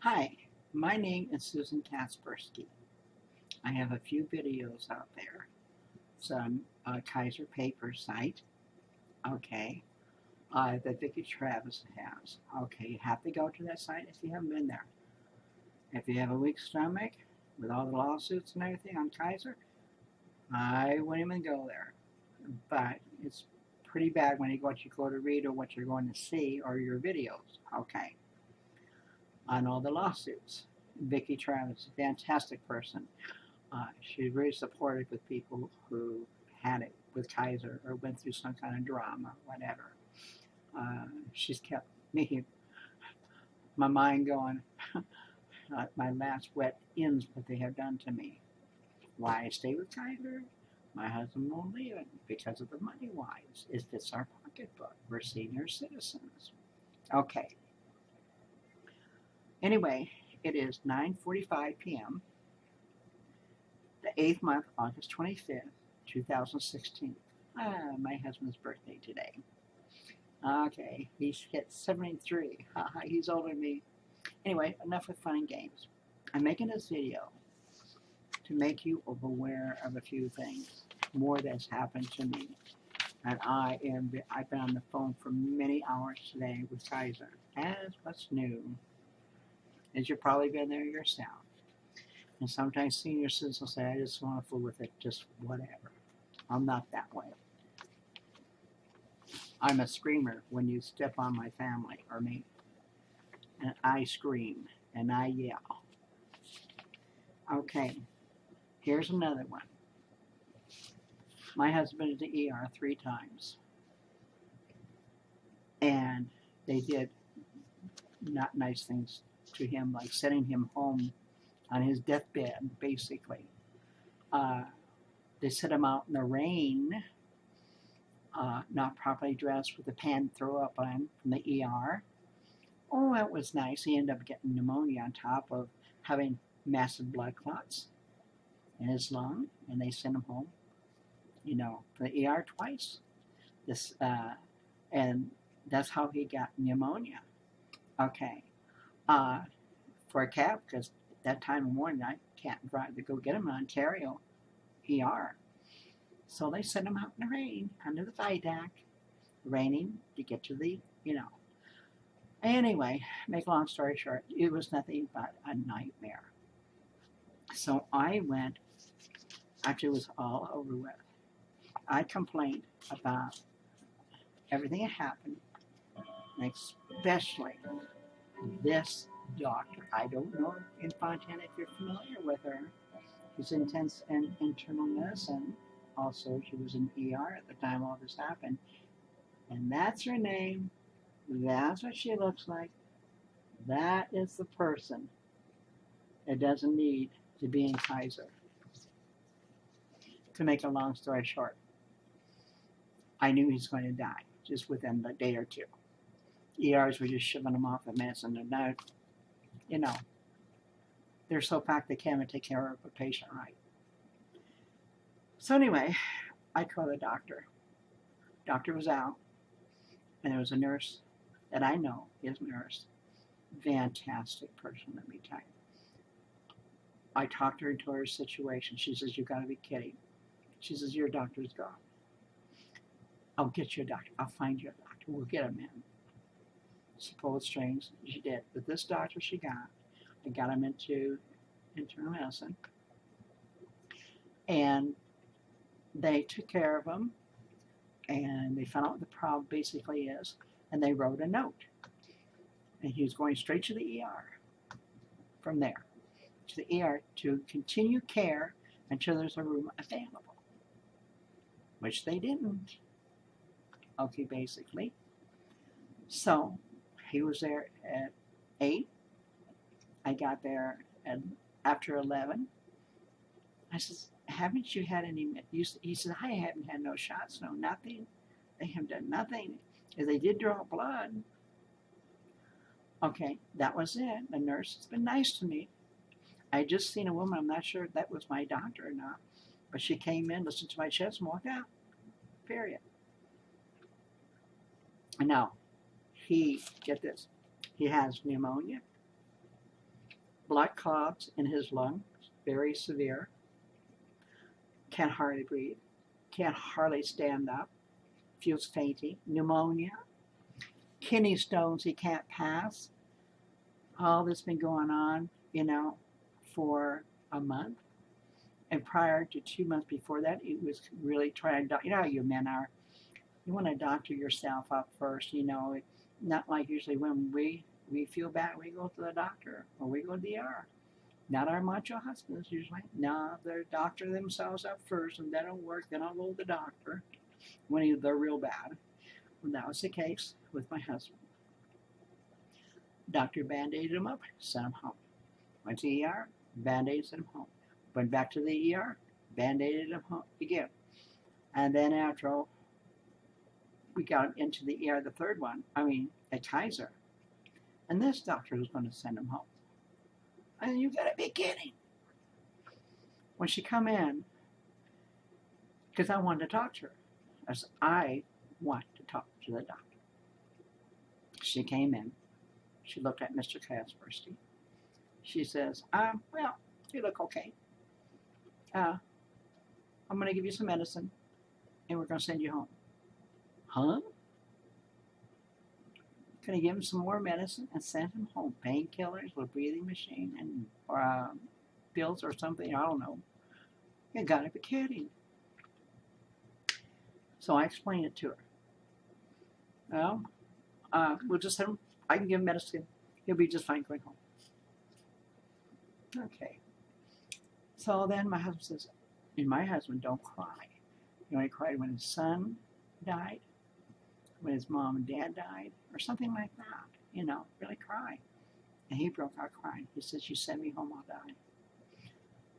Hi, my name is Susan Kasperski. I have a few videos out there. Some Kaiser paper site, okay, that Vicki Travis has. Okay, you have to go to that site if you haven't been there. If you have a weak stomach with all the lawsuits and everything on Kaiser, I wouldn't even go there. But it's pretty bad when you go to read or what you're going to see or your videos, okay, on all the lawsuits. Vicki Travis, a fantastic person. She's very supportive with people who had it with Kaiser or went through some kind of drama, whatever. She's kept me, my mind going, my last wet ends what they have done to me. Why I stay with Kaiser? My husband won't leave it because of the money wise. It fits our pocketbook. We're senior citizens. Okay. Anyway, it is 9:45 p.m. the 8th month, August 25th, 2016. My husband's birthday today. Okay, he's hit 73. He's older than me. Anyway, enough with fun and games. I'm making this video to make you aware of a few things more that's happened to me. And I've been on the phone for many hours today with Kaiser. As what's new, as you've probably been there yourself. And sometimes senior citizens will say, I just want to fool with it, just whatever. I'm not that way. I'm a screamer when you step on my family or me. And I scream and I yell. Okay, here's another one. My husband is the ER 3 times. And they did not nice things to him, like sending him home on his deathbed, basically. They set him out in the rain, not properly dressed with a pan throw up on him from the ER. Oh, that was nice. He ended up getting pneumonia on top of having massive blood clots in his lung, and they sent him home, from the ER twice. And that's how he got pneumonia. Okay. For a cab, because that time of morning I can't drive to go get him in Ontario ER. So they sent him out in the rain under the viaduct, raining to get to the. Anyway, make a long story short, it was nothing but a nightmare. So I went, after it was all over with, I complained about everything that happened, and especially this doctor. I don't know in Fontana if you're familiar with her. She's intense in internal medicine. Also, she was in ER at the time all this happened. And that's her name. That's what she looks like. That is the person that doesn't need to be in Kaiser. To make a long story short, I knew he was going to die just within a day or two. ERs were just shoving him off the medicine. And now, they're so packed they can't even take care of a patient right. So anyway, I called the doctor. Doctor was out, and there was a nurse that I know, his nurse. Fantastic person, let me tell you. I talked to her and told her situation. She says, you got to be kidding. She says, your doctor's gone. I'll get you a doctor. I'll find you a doctor. We'll get him in. She pulled strings. She did. But this doctor she got, I got him into internal medicine. And they took care of him. And they found out what the problem basically is. And they wrote a note. And he was going straight to the ER from there. To the ER to continue care until there's a room available. Which they didn't. Okay, basically. So, he was there at 8. I got there after 11. I says, haven't you had any? He said, I haven't had no shots, no nothing. They haven't done nothing. If they did draw blood. Okay, that was it. The nurse has been nice to me. I just seen a woman, I'm not sure if that was my doctor or not, but she came in, listened to my chest, and walked out. Period. And now, get this, he has pneumonia. blood clots in his lungs, very severe. Can't hardly breathe. Can't hardly stand up. Feels fainty. Pneumonia. Kidney stones he can't pass. All this been going on, for a month. And prior to 2 months before that, it was really trying to, how you men are. You want to doctor yourself up first, not like usually when we feel bad, we go to the doctor or we go to the ER. Not our macho husbands usually. No, they doctor themselves up first, and that don't work. Then I'll go to the doctor when they're real bad. And that was the case with my husband. Doctor band-aided him up, sent him home. Went to the ER, band-aid, sent him home. Went back to the ER, band-aided him home again. And then after we got into the ER, the third one, at Kaiser, and this doctor was going to send him home. I said, you gotta be kidding. When she come in, because I wanted to talk to her, I said, I want to talk to the doctor. She came in. She looked at Mr. Kasperski. She says, well, you look okay. I'm going to give you some medicine, and we're going to send you home. Huh? Can I give him some more medicine and send him home? Painkillers with a breathing machine and pills or something? I don't know. You got to be kidding. So I explained it to her. Well, we'll just send him. I can give him medicine. He'll be just fine going home. Okay. So then my husband says, and my husband don't cry. He only cried when his son died, when his mom and dad died, or something like that. Really cry. And he broke out crying. He says, you send me home, I'll die.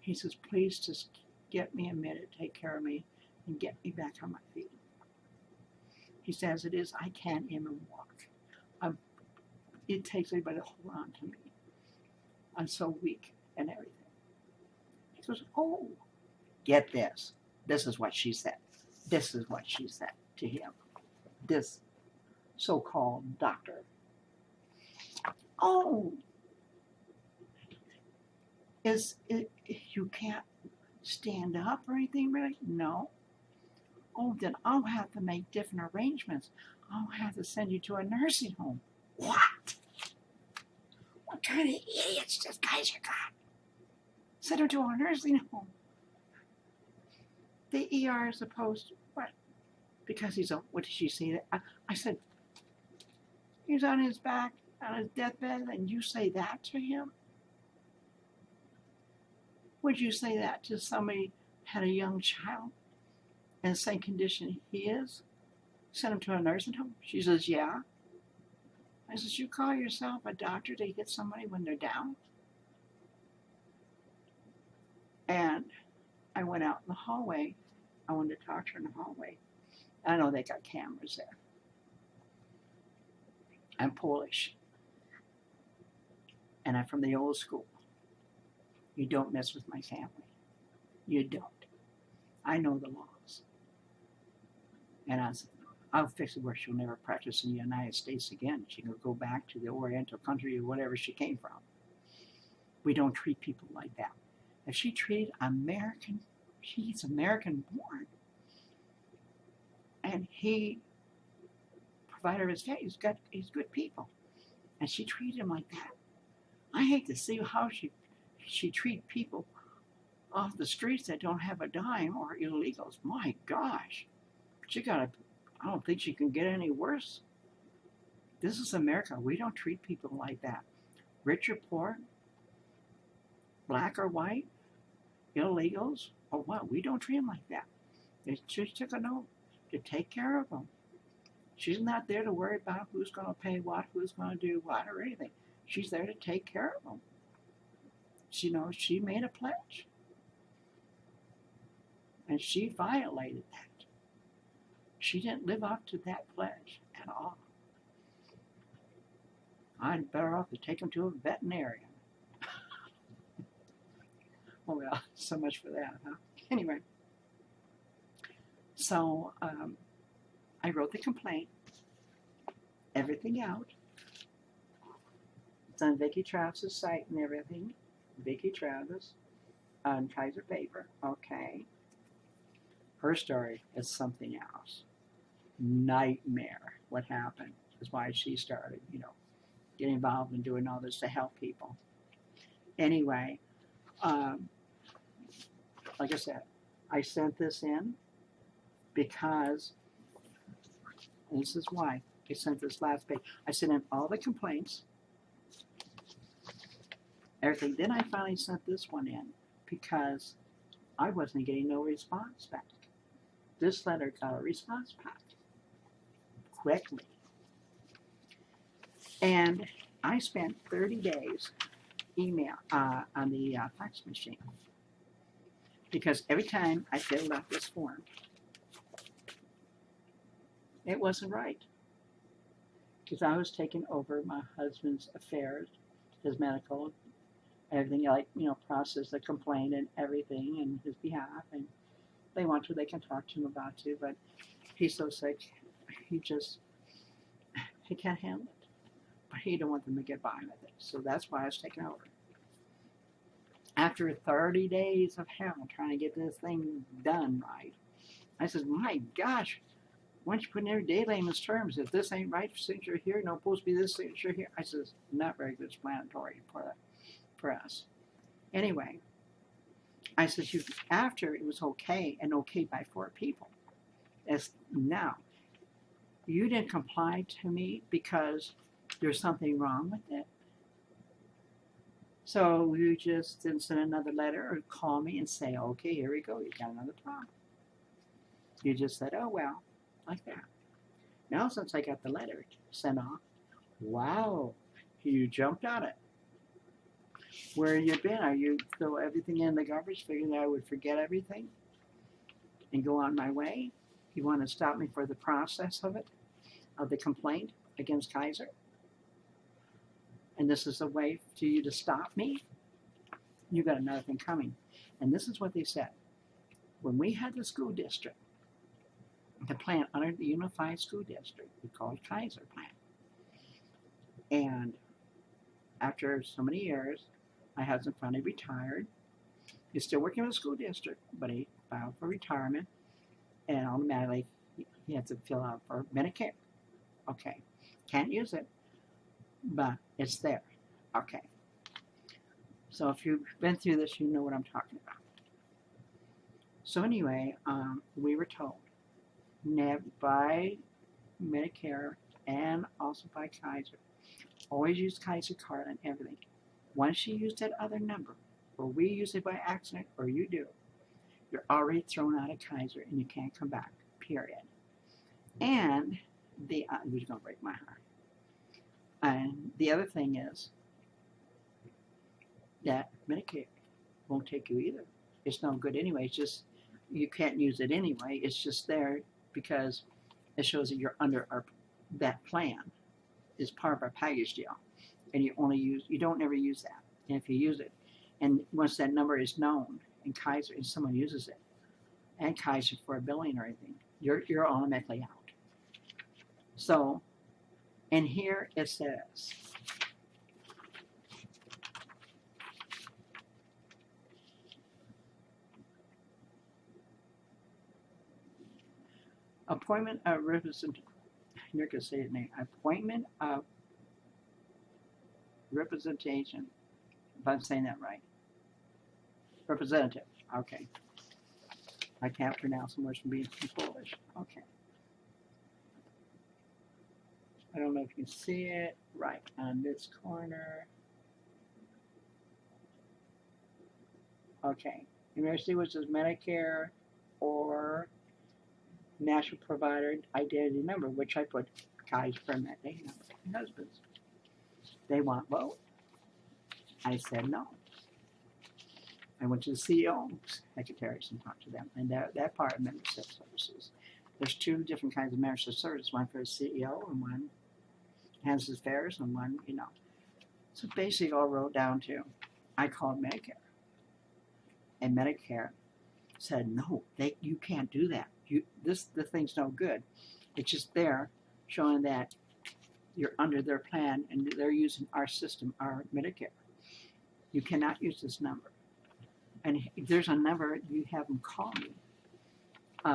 He says, please just get me a minute, take care of me, and get me back on my feet. He says, it is, I can't even walk. It takes everybody to hold on to me. I'm so weak and everything. He goes, oh, get this. This is what she said. This is what she said to him. This so-called doctor. Oh, you can't stand up or anything, really? No. Oh, then I'll have to make different arrangements. I'll have to send you to a nursing home. What? What kind of idiots does Kaiser got? Send her to a nursing home. The ER is supposed to, what? Because what did she say? I said, he's on his back, on his deathbed, and you say that to him? Would you say that to somebody who had a young child in the same condition he is? Send him to a nursing home? She says, yeah. I says, you call yourself a doctor to get somebody when they're down? And I went out in the hallway. I wanted to talk to her in the hallway. I know they got cameras there. I'm Polish. And I'm from the old school. You don't mess with my family. You don't. I know the laws. And I said, I'll fix it where she'll never practice in the United States again. She can go back to the Oriental country or whatever she came from. We don't treat people like that. If she treated American, she's American born. And he provided his faith. He's good people. And she treated him like that. I hate to see how she treat people off the streets that don't have a dime or illegals. My gosh. I don't think she can get any worse. This is America. We don't treat people like that. Rich or poor, black or white, illegals or what. We don't treat them like that. She took an oath to take care of them. She's not there to worry about who's going to pay what, who's going to do what, or anything. She's there to take care of them. She knows she made a pledge. And she violated that. She didn't live up to that pledge at all. I'd better off to take him to a veterinarian. Oh, well, so much for that, huh? Anyway, so I wrote the complaint, everything out. It's on Vicky Travis's site and everything. Vicki Travis on Kaiser paper. Okay. Her story is something else. Nightmare. What happened is why she started, getting involved in doing all this to help people. Anyway, like I said, I sent this in because, and this is why I sent this last page. I sent in all the complaints, everything. Then I finally sent this one in because I wasn't getting no response back. This letter got a response back quickly. And I spent 30 days email on the fax machine because every time I filled out this form, it wasn't right because I was taking over my husband's affairs, his medical, everything, process the complaint and everything in his behalf, and they want to, they can talk to him about it, but he's so sick, he can't handle it. But he don't want them to get by with it. So that's why I was taking over. After 30 days of hell trying to get this thing done right, I said, my gosh, why don't you put in every day layman's terms? If this ain't right signature here, no supposed to be this signature here. I said, not very good explanatory for us. Anyway, I said, after it was okay, and okay by 4 people, as now, you didn't comply to me because there's something wrong with it. So you just didn't send another letter or call me and say, okay, here we go, you got another problem. You just said, oh, well, like that. Now, since I got the letter sent off, wow, you jumped on it. Where you been? Are you throw everything in the garbage, figuring that I would forget everything and go on my way? You want to stop me for the process of it, of the complaint against Kaiser? And this is a way for you to stop me? You got another thing coming. And this is what they said. When we had the school district, the plan under the Unified School District, we called Kaiser Plan. And after so many years, my husband finally retired. He's still working with the school district, but he filed for retirement. And automatically, he had to fill out for Medicare. Okay. Can't use it, but it's there. Okay. So if you've been through this, you know what I'm talking about. So anyway, we were told by Medicare and also by Kaiser, always use Kaiser card on everything. Once you use that other number, or we use it by accident, or you do, you're already thrown out of Kaiser and you can't come back, period. And it was going to break my heart. And the other thing is that Medicare won't take you either. It's no good anyway. It's just, you can't use it anyway. It's just there because it shows that you're under that plan is part of our package deal. And you don't ever use that. And if you use it, and once that number is known in Kaiser and someone uses it, and Kaiser for a billing or anything, you're automatically out. So, and here it says, appointment of representation. You're going to say it name. Appointment of representation. If I'm saying that right. Representative. Okay. I can't pronounce them worse from being Polish. Okay. I don't know if you can see it right on this corner. Okay. University, which is Medicare or National Provider Identity Number, which I put Kaiser Permanente number. My husband's. They want both. I said no. I went to the CEO secretaries and talked to them, and that part of membership services. There's 2 different kinds of membership services, one for the CEO and one has his affairs and one, So basically all wrote down to, I called Medicare. And Medicare said, no, you can't do that. The thing's no good. It's just there showing that you're under their plan and they're using our system, our Medicare. You cannot use this number. And if there's a number, you have them call me.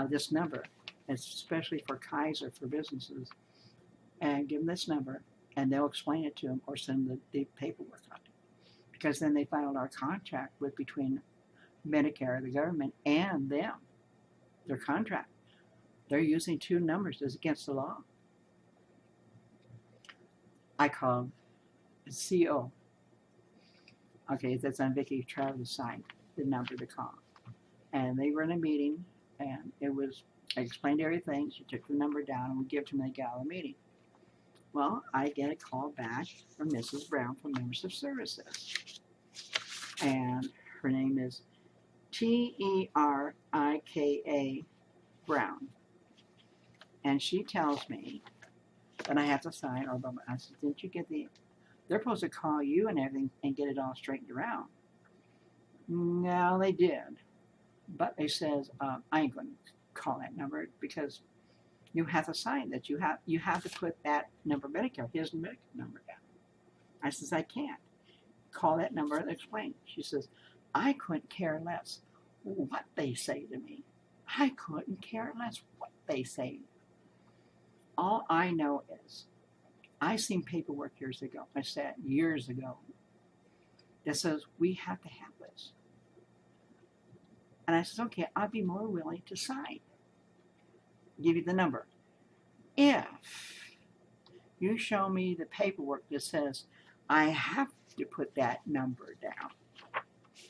This number, especially for Kaiser for businesses, and give them this number, and they'll explain it to them or send the paperwork out. Because then they filed our contract with between Medicare, the government, and them. Their contract. They're using two numbers. It's against the law. I called CEO. Okay, that's on Vicki Travis' side, the number to call. And they were in a meeting, and I explained everything. She took the number down, and we give it to them, and they got out of the meeting. Well, I get a call back from Mrs. Brown from Membership Services. And her name is Terika Brown. And she tells me that I have to sign, or I said, didn't you get they're supposed to call you and everything and get it all straightened around. No, they did. But they says, I ain't going to call that number because you have to sign that. You have to put that number Medicare, his Medicare number down. I says, I can't. Call that number and explain. She says, I couldn't care less what they say to me. I couldn't care less what they say. All I know is I seen paperwork years ago. I said years ago that says we have to have this. And I said, okay, I'd be more willing to sign. Give you the number. If you show me the paperwork that says I have to put that number down.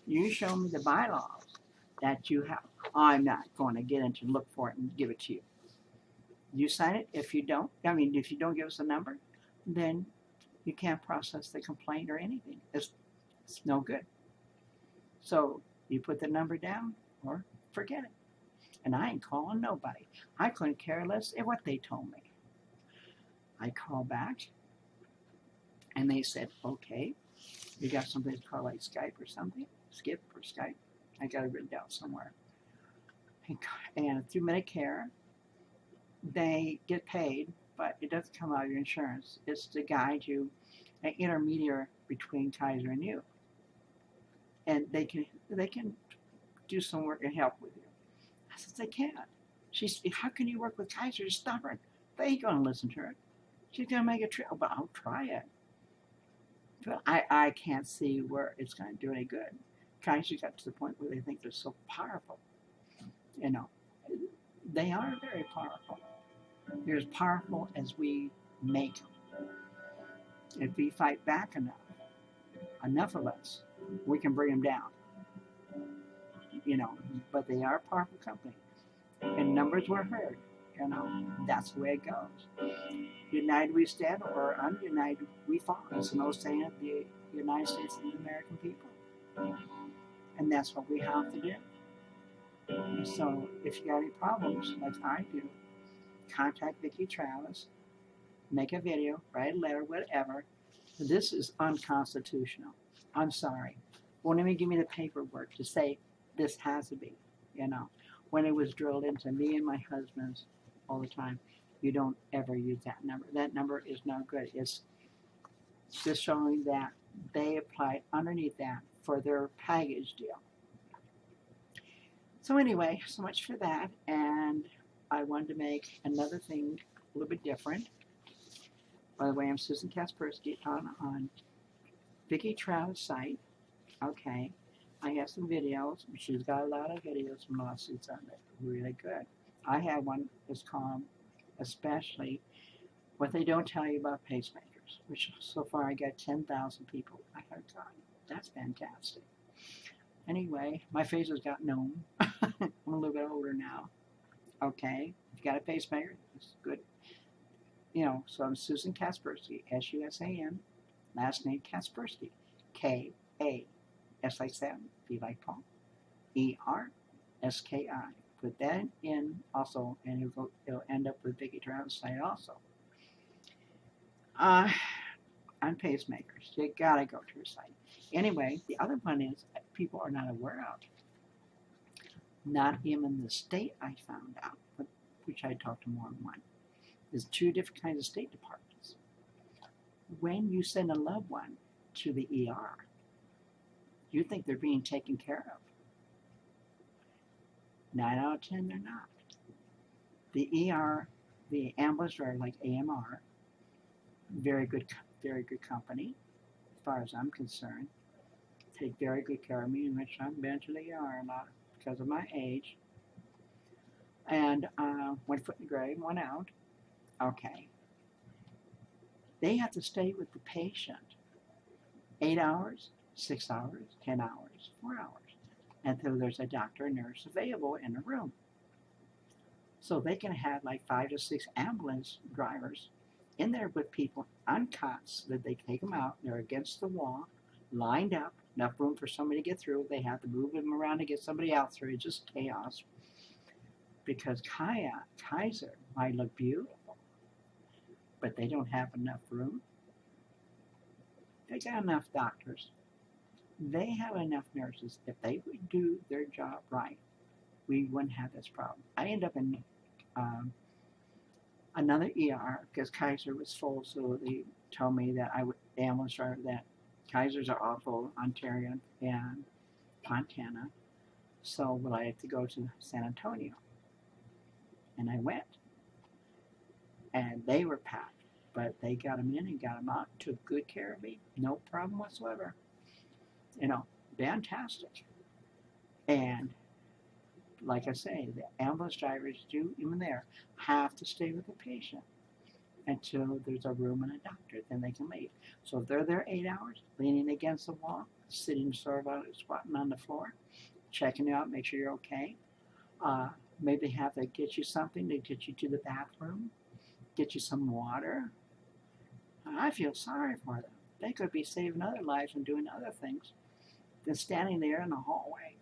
You show me the bylaws that you have. I'm not going to get into look for it and give it to you. You sign it. If you don't give us a number, then you can't process the complaint or anything. It's no good. So you put the number down or forget it. And I ain't calling nobody. I couldn't care less what they told me. I called back and they said, okay, you got something called like Skype or something? Skip or Skype? I got it written down somewhere. And through Medicare, they get paid, but it doesn't come out of your insurance. It's to guide you, an intermediary between Kaiser and you. And they can do some work and help with you. I said, they can't. She said, how can you work with Kaiser? You're stubborn. They ain't going to listen to her. She's going to make a trip, but I'll try it. But I can't see where it's going to do any good. Kaiser got to the point where they think they're so powerful. You know, they are very powerful. They're as powerful as we make them. If we fight back enough of us, we can bring them down. You know, but they are a powerful company. And numbers were heard. You know, that's the way it goes. United we stand, or ununited we fall. It's an old saying of the United States and the American people. And that's what we have to do. So if you got any problems, like I do, contact Vicki Travis, make a video, write a letter, whatever. This is unconstitutional. I'm sorry. Won't even give me the paperwork to say this has to be, you know. When it was drilled into me and my husband's all the time, you don't ever use that number. That number is no good. It's just showing that they applied underneath that for their package deal. So anyway, so much for that. And I wanted to make another thing a little bit different. By the way, I'm Susan Kasperski on Vicki Travis' site. Okay. I have some videos. She's got a lot of videos and lawsuits on it. Really good. I have one that's called Especially What They Don't Tell You About Pacemakers, which so far I got 10,000 people I have gotten. That's fantastic. Anyway, my face has got known. I'm a little bit older now. Okay. If you got a pacemaker, it's good. You know, so I'm Susan Kasperski, S-U-S-A-N, last name Kasperski, K-A. S like Sam, P like Paul, E-R-S-K-I. Put that in also, and it'll end up with Vicki Travis' site also. On pacemakers, you gotta go to her site. Anyway, the other one is people are not aware of. Not even the state I found out, which I talked to more than one. There's two different kinds of state departments. When you send a loved one to the ER, you think they're being taken care of. 9 out of 10, they're not. The ER, the ambulance driver, like AMR, very good company, as far as I'm concerned. Take very good care of me, which I've been to the ER a lot because of my age. And 1 foot in the grave, 1 out. Okay. They have to stay with the patient 8 hours, 6 hours, 10 hours, 4 hours, until there's a doctor or nurse available in the room. So they can have like 5 to 6 ambulance drivers in there with people on cots that they take them out. They're against the wall, lined up, enough room for somebody to get through. They have to move them around to get somebody out through. It's just chaos. Because Kaiser might look beautiful, but they don't have enough room. They got enough doctors. They have enough nurses. If they would do their job right, we wouldn't have this problem. I end up in another ER because Kaiser was full, so they told me that I would ambulance driver that Kaisers are awful, Ontario and Montana. So will I have to go to San Antonio? And I went, and they were packed, but they got them in and got them out, took good care of me, no problem whatsoever. You know, fantastic. And like I say, the ambulance drivers do, even there, have to stay with the patient until there's a room and a doctor, then they can leave. So if they're there 8 hours, leaning against the wall, sitting sort of squatting on the floor, checking you out, make sure you're okay. Maybe have to get you something to get you to the bathroom, get you some water. I feel sorry for them. They could be saving other lives and doing other things than standing there in the hallway.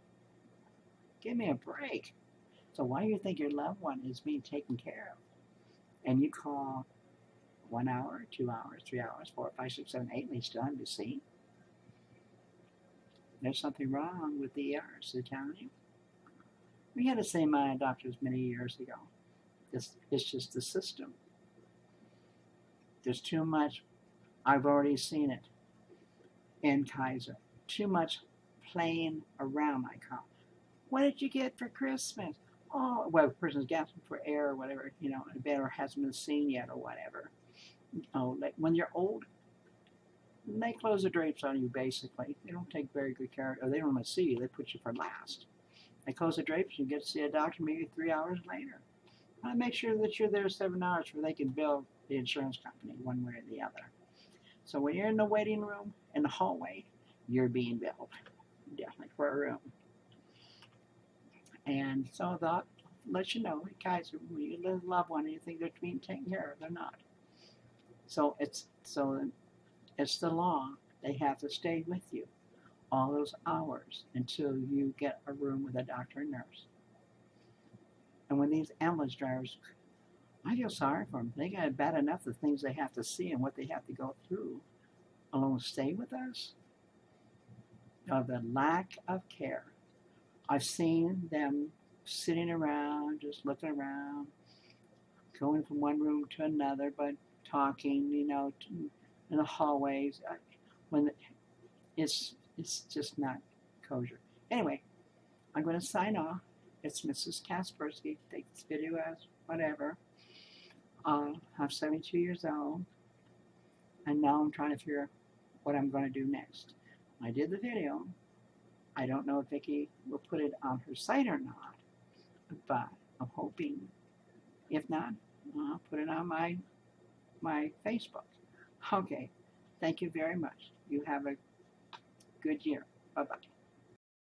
Give me a break. So why do you think your loved one is being taken care of? And you call 1 hour, 2 hours, 3 hours, 4, 5, 6, 7, 8, and they still haven't been seen? There's something wrong with the ERs, they're telling you. We had the same amount of doctors many years ago. It's just the system. There's too much. I've already seen it in Kaiser. Too much playing around, I call it. What did you get for Christmas? Oh, well, the person's gasping for air or whatever, you know, a bed or hasn't been seen yet or whatever. Oh, like when you're old, they close the drapes on you, basically. They don't take very good care of you, or they don't want to see you. They put you for last. They close the drapes, you get to see a doctor maybe 3 hours later. I make sure that you're there 7 hours so they can bill the insurance company one way or the other. So when you're in the waiting room, in the hallway, you're being billed, definitely for a room. And so I thought, let you know, Kaiser, when you lose a loved one and you think they're being taken care of, they're not. So it's the law. They have to stay with you all those hours until you get a room with a doctor and nurse. And when these ambulance drivers, I feel sorry for them. They got it bad enough, the things they have to see and what they have to go through, along stay with us. The lack of care. I've seen them sitting around, just looking around, going from one room to another, but talking, you know, in the hallways. When it's just not kosher. Anyway, I'm going to sign off. It's Mrs. Kasperski. Take this video as whatever. I'm 72 years old, and now I'm trying to figure out what I'm going to do next. I did the video. I don't know if Vicki will put it on her site or not, but I'm hoping. If not, I'll put it on my Facebook. Okay. Thank you very much. You have a good year. Bye-bye.